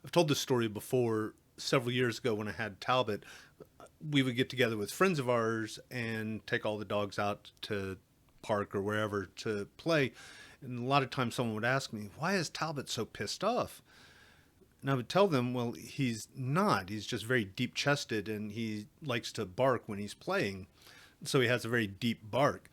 I've told this story before. Several years ago when I had Talbot, we would get together with friends of ours and take all the dogs out to park or wherever to play. And a lot of times someone would ask me, why is Talbot so pissed off? And I would tell them, well, he's not. He's just very deep chested and he likes to bark when he's playing. So he has a very deep bark.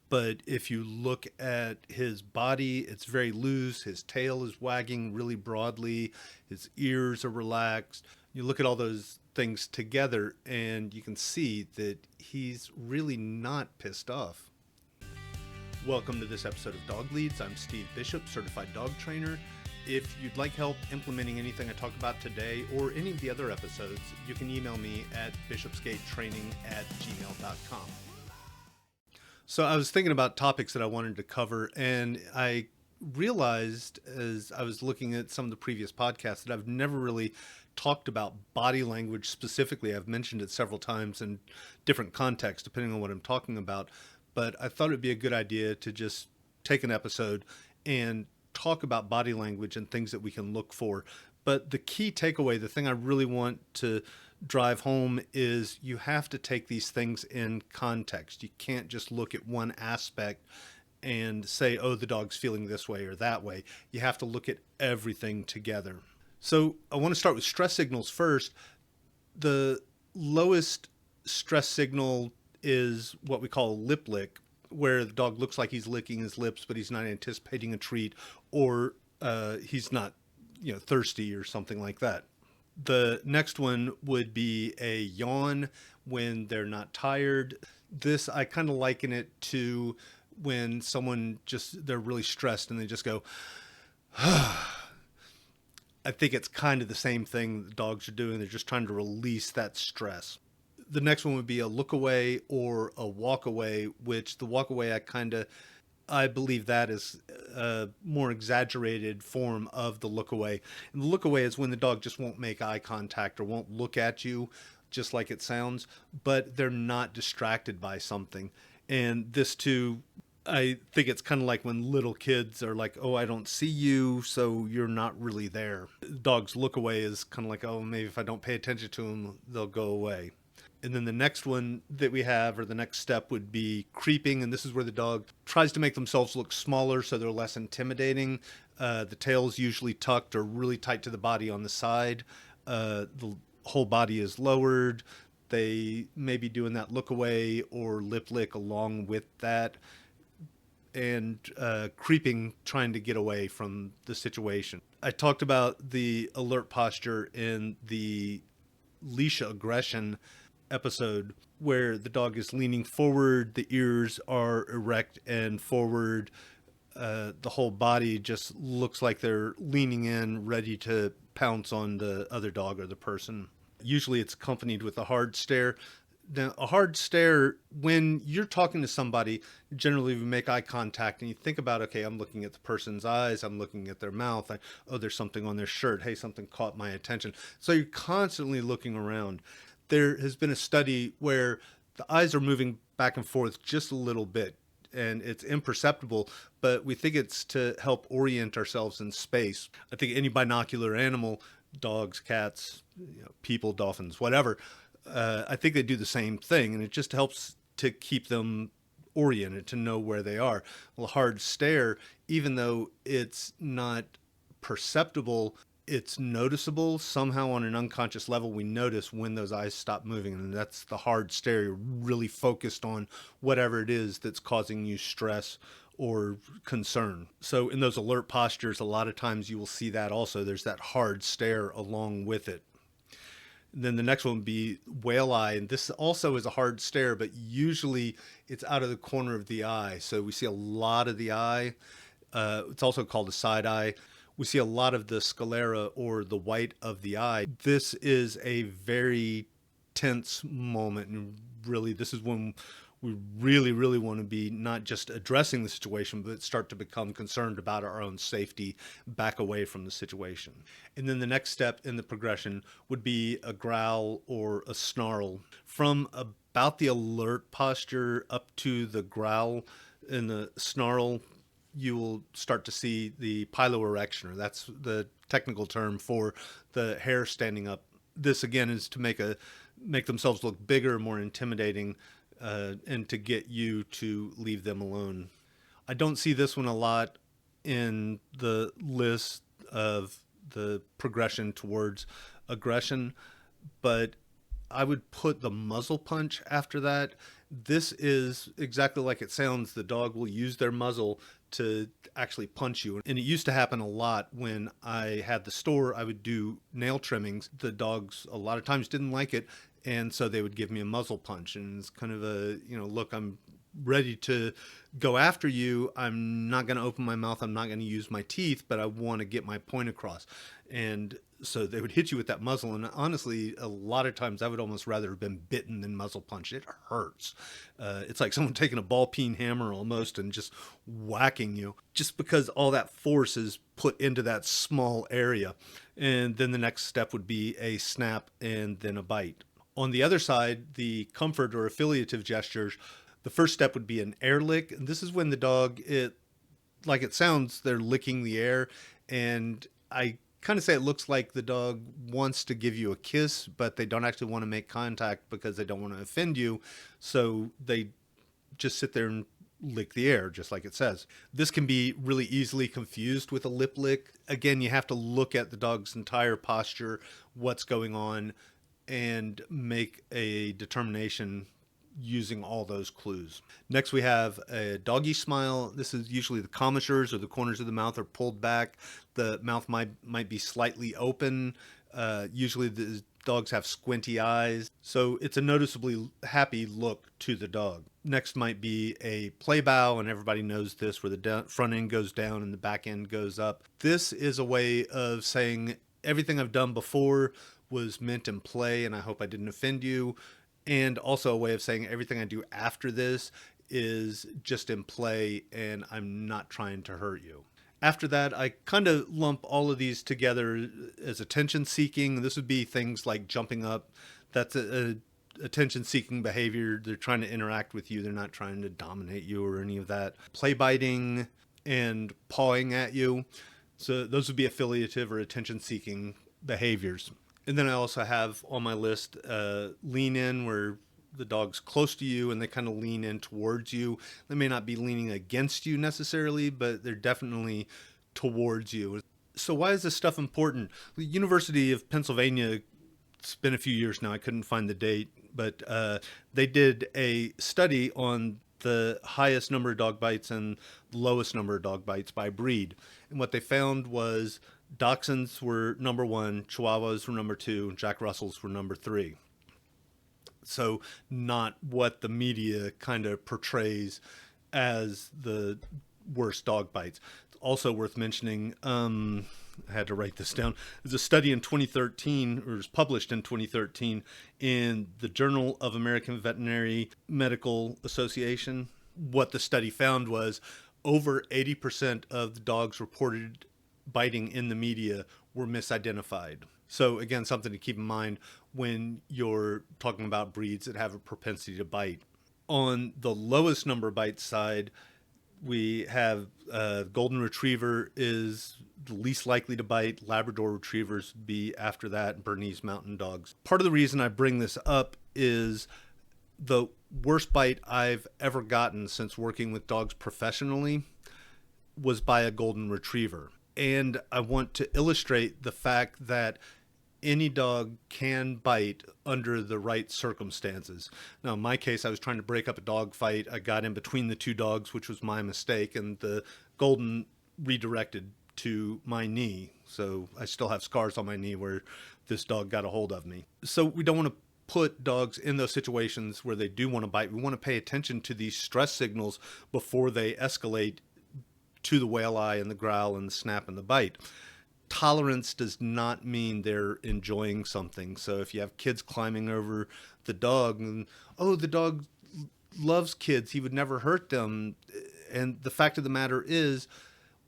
But if you look at his body, it's very loose. His tail is wagging really broadly. His ears are relaxed. You look at all those things together and you can see that he's really not pissed off. Welcome to this episode of Dog Leads. I'm Steve Bishop, certified dog trainer. If you'd like help implementing anything I talk about today or any of the other episodes, you can email me at bishopsgatetraining@gmail.com. So I was thinking about topics that I wanted to cover, and I realized as I was looking at some of the previous podcasts that I've never really talked about body language specifically. I've mentioned it several times in different contexts, depending on what I'm talking about. But I thought it'd be a good idea to just take an episode and talk about body language and things that we can look for. But the key takeaway, the thing I really want to drive home is you have to take these things in context. You can't just look at one aspect and say, oh, the dog's feeling this way or that way. You have to look at everything together. So I want to start with stress signals first. The lowest stress signal is what we call a lip lick, where the dog looks like he's licking his lips, but he's not anticipating a treat, or he's not, thirsty or something like that. The next one would be a yawn when they're not tired. This, I kind of liken it to when they're really stressed and they just go, I think it's kind of the same thing the dogs are doing. They're just trying to release that stress. The next one would be a look away or a walk away, which the walk away, I believe that is a more exaggerated form of the look away. And the look away is when the dog just won't make eye contact or won't look at you, just like it sounds, but they're not distracted by something. And this too, I think it's kind of like when little kids are like, oh, I don't see you, so you're not really there. Dog's look away is kind of like, oh, maybe if I don't pay attention to them, they'll go away. And then the next one that we have, or the next step, would be creeping. And this is where the dog tries to make themselves look smaller so they're less intimidating. The tail's usually tucked or really tight to the body on the side. The whole body is lowered. They may be doing that look away or lip lick along with that. And creeping, trying to get away from the situation. I talked about the alert posture in the leash aggression episode, where the dog is leaning forward, the ears are erect and forward, the whole body just looks like they're leaning in, ready to pounce on the other dog or the person. Usually it's accompanied with a hard stare. Now, a hard stare, when you're talking to somebody, generally we make eye contact and you think about, okay, I'm looking at the person's eyes, I'm looking at their mouth, there's something on their shirt, hey, something caught my attention. So you're constantly looking around. There has been a study where the eyes are moving back and forth just a little bit, and it's imperceptible, but we think it's to help orient ourselves in space. I think any binocular animal, dogs, cats, people, dolphins, whatever, I think they do the same thing, and it just helps to keep them oriented, to know where they are. Well, a hard stare, even though it's not perceptible, it's noticeable. Somehow on an unconscious level, we notice when those eyes stop moving, and that's the hard stare. You're really focused on whatever it is that's causing you stress or concern. So in those alert postures, a lot of times you will see that also. There's that hard stare along with it. And then the next one would be whale eye, and this also is a hard stare, but usually it's out of the corner of the eye. So we see a lot of the eye. It's also called a side eye. We see a lot of the sclera, or the white of the eye. This is a very tense moment, and really this is when we really, really want to be not just addressing the situation, but start to become concerned about our own safety, back away from the situation. And then the next step in the progression would be a growl or a snarl. From about the alert posture up to the growl and the snarl, you will start to see the piloerection, or that's the technical term for the hair standing up. This again is to make themselves look bigger, more intimidating, and to get you to leave them alone. I don't see this one a lot in the list of the progression towards aggression, but I would put the muzzle punch after that. This is exactly like it sounds. The dog will use their muzzle to actually punch you. And it used to happen a lot when I had the store. I would do nail trimmings. The dogs a lot of times didn't like it. And so they would give me a muzzle punch. And it's kind of a, look, I'm ready to go after you. I'm not going to open my mouth. I'm not going to use my teeth, but I want to get my point across. And so they would hit you with that muzzle. And honestly, a lot of times I would almost rather have been bitten than muzzle punched. It hurts. It's like someone taking a ball peen hammer almost and just whacking you, just because all that force is put into that small area. And then the next step would be a snap and then a bite. On the other side, the comfort or affiliative gestures, the first step would be an air lick. And this is when the dog, like it sounds, they're licking the air. And I kind of say it looks like the dog wants to give you a kiss, but they don't actually want to make contact because they don't want to offend you. So they just sit there and lick the air, just like it says. This can be really easily confused with a lip lick. Again, you have to look at the dog's entire posture, what's going on, and make a determination using all those clues. Next, we have a doggy smile. This is usually the commissures or the corners of the mouth are pulled back. The mouth might be slightly open. Usually the dogs have squinty eyes. So it's a noticeably happy look to the dog. Next might be a play bow, and everybody knows this, where the front end goes down and the back end goes up. This is a way of saying everything I've done before was meant in play, and I hope I didn't offend you. And also a way of saying everything I do after this is just in play and I'm not trying to hurt you. After that, I kind of lump all of these together as attention seeking. This would be things like jumping up. That's a attention seeking behavior. They're trying to interact with you. They're not trying to dominate you or any of that. Play biting and pawing at you. So those would be affiliative or attention seeking behaviors. And then I also have on my list lean in, where the dog's close to you and they kind of lean in towards you. They may not be leaning against you necessarily, but they're definitely towards you. So why is this stuff important? The University of Pennsylvania, it's been a few years now, I couldn't find the date, but they did a study on the highest number of dog bites and lowest number of dog bites by breed. And what they found was Dachshunds were number one, Chihuahuas were number two, and Jack Russells were number three. So not what the media kind of portrays as the worst dog bites. It's also worth mentioning, I had to write this down. There's a study in 2013, or it was published in 2013 in the Journal of American Veterinary Medical Association. What the study found was over 80% of the dogs reported biting in the media were misidentified. So again, something to keep in mind when you're talking about breeds that have a propensity to bite. On the lowest number bite side, we have Golden Retriever is the least likely to bite. Labrador Retrievers be after that, and Bernese Mountain Dogs. Part of the reason I bring this up is the worst bite I've ever gotten since working with dogs professionally was by a Golden Retriever. And I want to illustrate the fact that any dog can bite under the right circumstances. Now, in my case, I was trying to break up a dog fight. I got in between the two dogs, which was my mistake, and the Golden redirected to my knee. So I still have scars on my knee where this dog got a hold of me. So we don't want to put dogs in those situations where they do want to bite. We want to pay attention to these stress signals before they escalate to the whale eye and the growl and the snap and the bite. Tolerance does not mean they're enjoying something. So if you have kids climbing over the dog and, oh, the dog loves kids, he would never hurt them. And the fact of the matter is,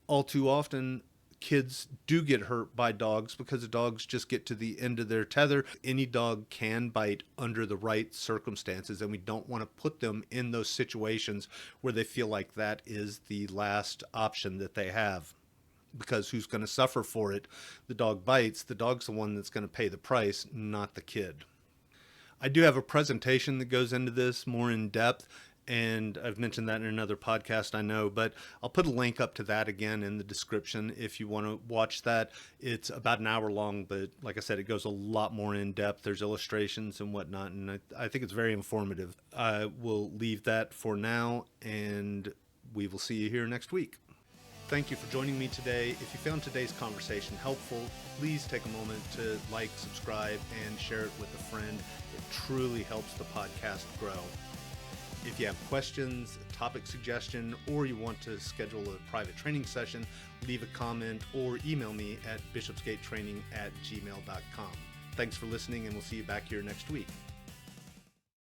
all too often, kids do get hurt by dogs because the dogs just get to the end of their tether. Any dog can bite under the right circumstances, and we don't want to put them in those situations where they feel like that is the last option that they have. Because who's going to suffer for it? The dog bites. The dog's the one that's going to pay the price, not the kid. I do have a presentation that goes into this more in depth, and I've mentioned that in another podcast, I know, but I'll put a link up to that again in the description if you want to watch that. It's about an hour long, but like I said, it goes a lot more in depth. There's illustrations and whatnot, and I think it's very informative. I will leave that for now, and we will see you here next week. Thank you for joining me today. If you found today's conversation helpful, please take a moment to like, subscribe, and share it with a friend. It truly helps the podcast grow. If you have questions, a topic suggestion, or you want to schedule a private training session, leave a comment or email me at bishopsgatetraining@gmail.com. Thanks for listening, and we'll see you back here next week.